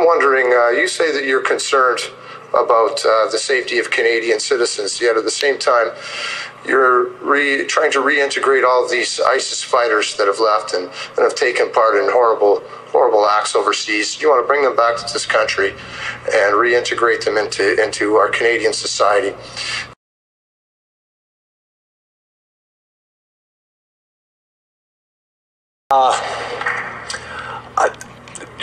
I'm wondering, you say that you're concerned about the safety of Canadian citizens, yet at the same time, you're trying to reintegrate all of these ISIS fighters that have left and have taken part in horrible acts overseas. You want to bring them back to this country and reintegrate them into our Canadian society.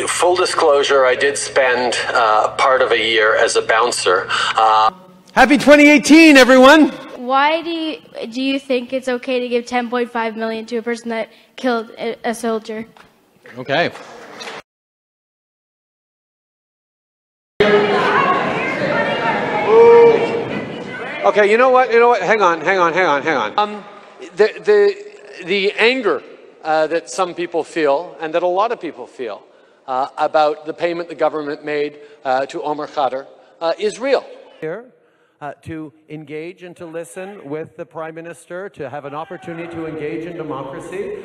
Full disclosure, I did spend part of a year as a bouncer. Happy 2018, everyone! Why do you think it's okay to give $10.5 million to a person that killed a soldier? Okay. Okay, you know what? Hang on. The anger that some people feel, and that a lot of people feel, about the payment the government made to Omar Khadr is real. Here, to engage and to listen with the Prime Minister, to have an opportunity to engage in democracy.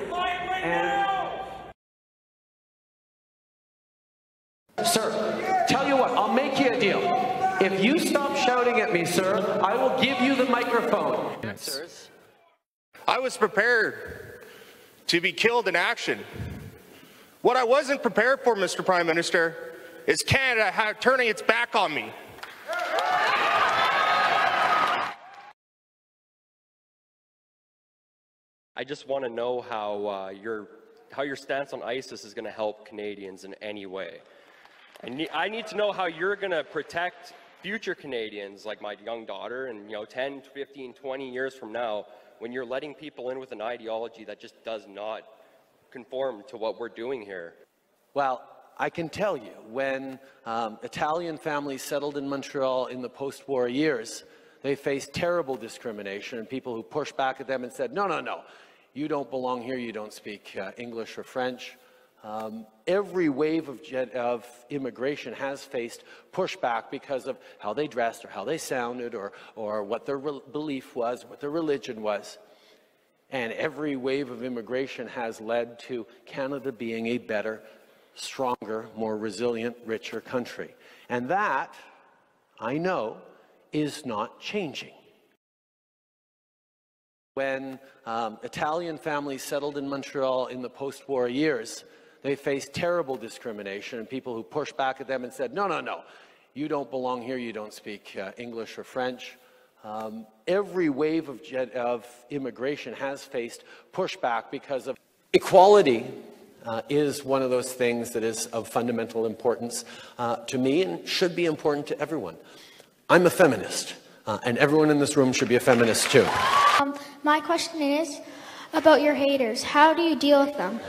Sir, tell you what, I'll make you a deal. If you stop shouting at me, sir, I will give you the microphone. I was prepared to be killed in action. What I wasn't prepared for, Mr. Prime Minister, is Canada turning its back on me. I just want to know how your stance on ISIS is going to help Canadians in any way. I need to know how you're going to protect future Canadians like my young daughter and 10, 15, 20 years from now when you're letting people in with an ideology that just does not conform to what we're doing here. Well, I can tell you, when Italian families settled in Montreal in the post-war years, they faced terrible discrimination and people who pushed back at them and said, no, you don't belong here, you don't speak English or French. Every wave of immigration has faced pushback because of how they dressed or how they sounded or what their belief was, what their religion was. And every wave of immigration has led to Canada being a better, stronger, more resilient, richer country. And that, I know, is not changing. When Italian families settled in Montreal in the post-war years, they faced terrible discrimination and people who pushed back at them and said, no, you don't belong here, you don't speak English or French. Every wave of immigration has faced pushback because of equality. Is one of those things that is of fundamental importance to me and should be important to everyone. I'm a feminist, and everyone in this room should be a feminist too. My question is about your haters. How do you deal with them?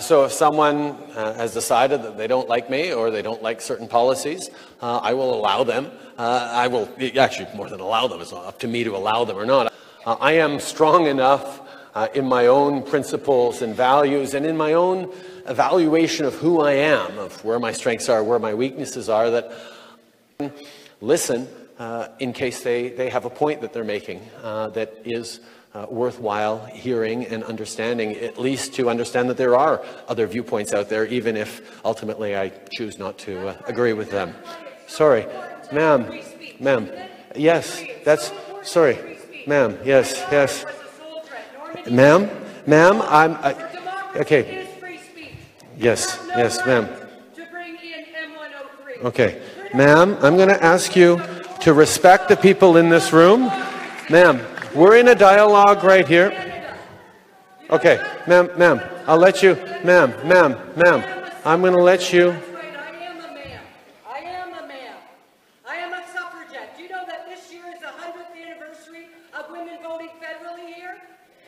So if someone has decided that they don't like me or they don't like certain policies, I will allow them. I will actually more than allow them. It's up to me to allow them or not. I am strong enough in my own principles and values and in my own evaluation of who I am, of where my strengths are, where my weaknesses are, that listen in case they have a point that they're making that is worthwhile hearing and understanding, at least to understand that there are other viewpoints out there, even if ultimately I choose not to agree with them. Sorry, ma'am, yes, that's, sorry, ma'am, yes, ma'am, okay, yes, ma'am, okay, ma'am, I'm going to ask you to respect the people in this room, ma'am. We're in a dialogue right here. Okay, ma'am, I'll let you, ma'am, I'm going to let you. I am a man. I am a suffragette. Do you know that this year is the 100th anniversary of women voting federally here?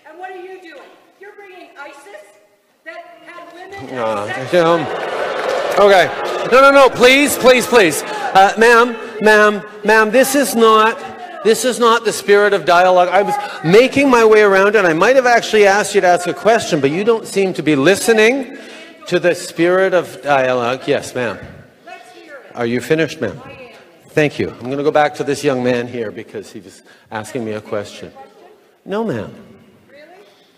And what are you doing? You're bringing ISIS that had women. Okay, no, please. Ma'am, this is not the spirit of dialogue. I was making my way around and I might have actually asked you to ask a question, but you don't seem to be listening to the spirit of dialogue. Yes, ma'am. Are you finished, ma'am? Thank you. I'm going to go back to this young man here because he was asking me a question. No, ma'am. Really?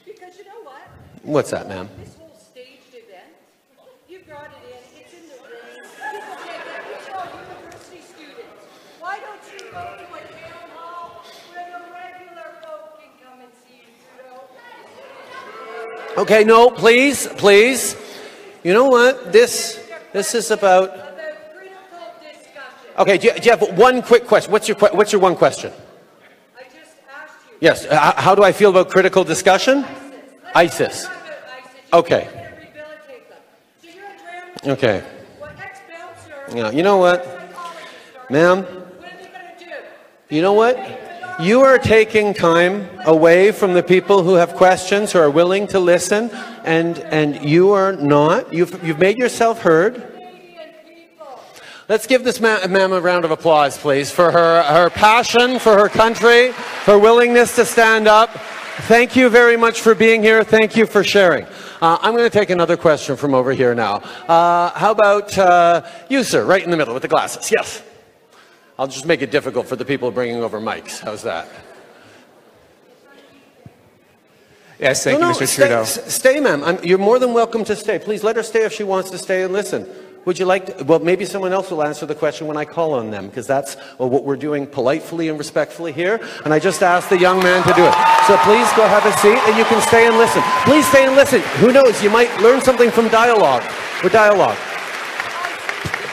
Because you know what? What's that, ma'am? This whole staged event, you brought it in, it's in the rain, people can't get it. You're all university students. Why don't you go to a town hall where the regular folk can come and see you, Trudeau? Okay, no, please, please. You know what? This is about... critical discussion. Okay, do you have one quick question? What's your one question? I just asked you. Yes. How do I feel about critical discussion? ISIS. Okay. Okay. Yeah. You know what, ma'am? You know what? You are taking time away from the people who have questions, who are willing to listen, and you are not. You've made yourself heard. Let's give this ma'am a round of applause, please, for her passion for her country, her willingness to stand up. Thank you very much for being here. Thank you for sharing. I'm going to take another question from over here now. How about you, sir, right in the middle with the glasses? Yes. I'll just make it difficult for the people bringing over mics. How's that? Yes, thank you, Mr. Trudeau. Stay, ma'am. You're more than welcome to stay. Please let her stay if she wants to stay and listen. Would you like to, well, maybe someone else will answer the question when I call on them, because that's what we're doing politely and respectfully here, and I just asked the young man to do it. So please go have a seat, and you can stay and listen. Please stay and listen. Who knows, you might learn something from dialogue.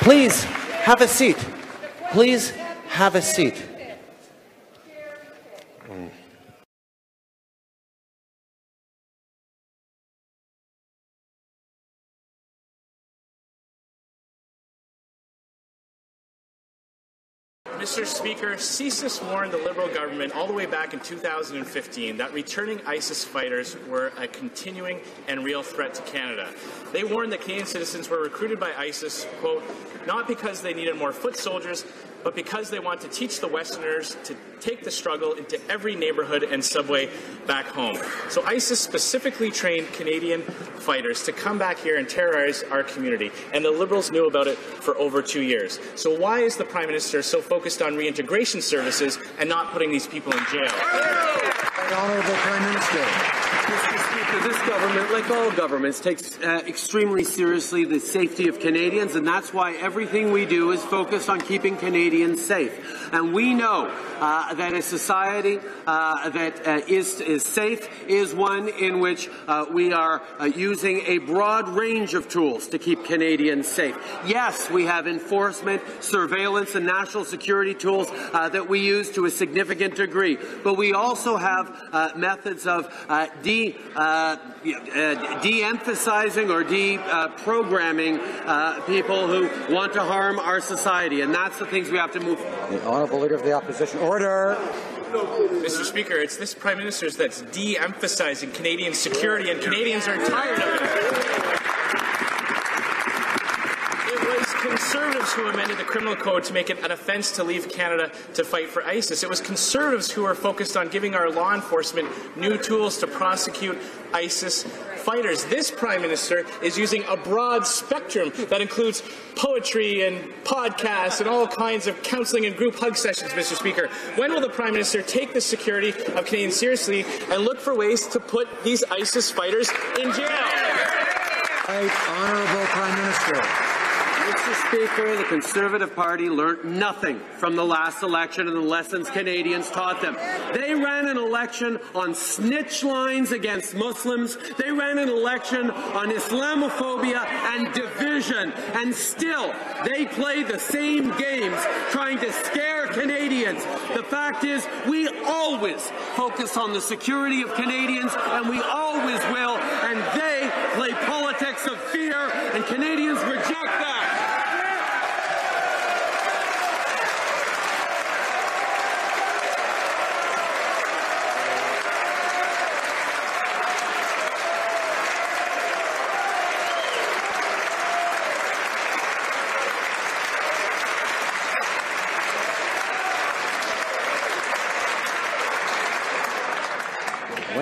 Please have a seat. Please have a seat. Mr. Speaker, CSIS warned the Liberal government all the way back in 2015 that returning ISIS fighters were a continuing and real threat to Canada. They warned that Canadian citizens were recruited by ISIS, quote, not because they needed more foot soldiers, but because they want to teach the Westerners to take the struggle into every neighborhood and subway back home. So ISIS specifically trained Canadian fighters to come back here and terrorize our community, and the Liberals knew about it for over 2 years. So why is the Prime Minister so focused on reintegration services and not putting these people in jail? The Honourable Prime Minister. Mr. Speaker, this government, like all governments, takes extremely seriously the safety of Canadians, and that's why everything we do is focused on keeping Canadians safe. And we know that a society that is safe is one in which we are using a broad range of tools to keep Canadians safe. Yes, we have enforcement, surveillance, and national security tools that we use to a significant degree, but we also have methods of de-emphasizing or de-programming people who want to harm our society, and that's the things we have to move. The Honourable Leader of the Opposition. Order. Mr. Speaker, it's this Prime Minister that's de-emphasizing Canadian security, and Canadians are tired of it. Conservatives who amended the criminal code to make it an offence to leave Canada to fight for ISIS. It was Conservatives who are focused on giving our law enforcement new tools to prosecute ISIS fighters. This Prime Minister is using a broad spectrum that includes poetry and podcasts and all kinds of counselling and group hug sessions, Mr. Speaker. When will the Prime Minister take the security of Canadians seriously and look for ways to put these ISIS fighters in jail? Right, Honourable Prime Minister. Mr. Speaker, the Conservative Party learned nothing from the last election and the lessons Canadians taught them. They ran an election on snitch lines against Muslims. They ran an election on Islamophobia and division. And still, they play the same games trying to scare Canadians. The fact is, we always focus on the security of Canadians, and we always will. And they play politics of fear, and Canadians reject that.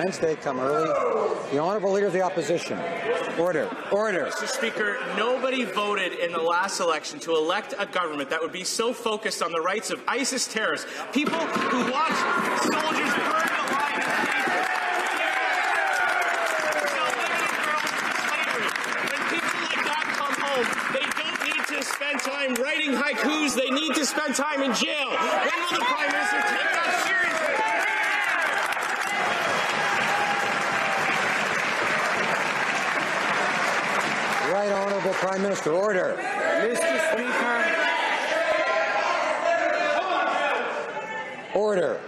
Wednesday come early. The Honourable Leader of the Opposition. Order. Order. Mr. Speaker, nobody voted in the last election to elect a government that would be so focused on the rights of ISIS terrorists, people who watch soldiers burn alive in cages. When people like that come home, they don't need to spend time writing haikus, they need to spend time in jail. When will the Prime Minister take that seriously? Right Honourable Prime Minister. Order. Mr. Speaker. Order.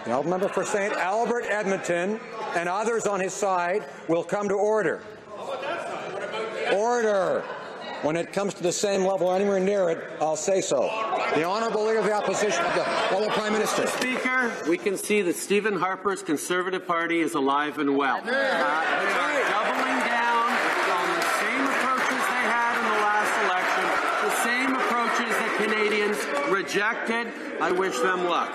The Honourable Member for St. Albert Edmonton and others on his side will come to order. Order. When it comes to the same level or anywhere near it, I'll say so. The Honourable Leader of the Opposition, the Prime Minister. Speaker, we can see that Stephen Harper's Conservative Party is alive and well. They are doubling down on the same approaches they had in the last election, the same approaches that Canadians rejected. I wish them luck.